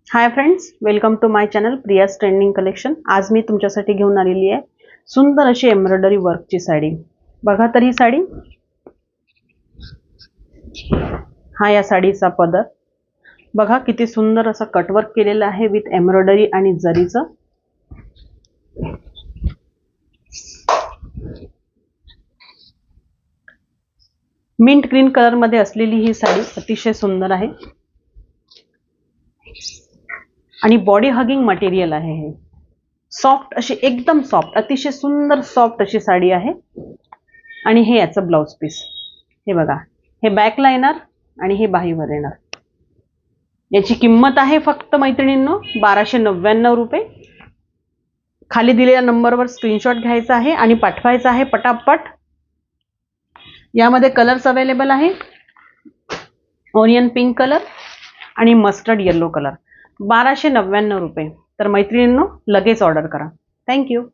High friends, welcome to my channel Priya's trending collection. आज मी तुमच्यासाठी घेऊन आलेली आहे सुंदर अशी एम्ब्रॉयडरी वर्कची साडी। बघा तर ही साडी, हा या साडीचा पदर बघा किती सुंदर असा कटवर्क केलेला आहे विथ एम्ब्रॉयडरी आणि जरीचं। मिंट ग्रीन कलर मध्ये असलेली ही साडी अतिशय सुंदर आहे आणि बॉडी हगिंग मटेरियल आहे। हे सॉफ्ट अशी, एकदम सॉफ्ट, अतिशय सुंदर सॉफ्ट अशी साडी आहे। आणि हे याचं ब्लाउज पीस, हे बघा, हे बॅकला येणार आणि हे बाहीवर येणार। याची किंमत आहे फक्त मैत्रिणींनो 1299 रुपये। खाली दिलेल्या नंबरवर स्क्रीनशॉट घ्यायचा आहे आणि पाठवायचा आहे पटापट। यामध्ये कलर्स अवेलेबल आहे, ऑनियन पिंक कलर आणि मस्टर्ड येलो कलर। 1299 रुपये। तर मैत्रिणींनो लगेच ऑर्डर करा। थँक्यू।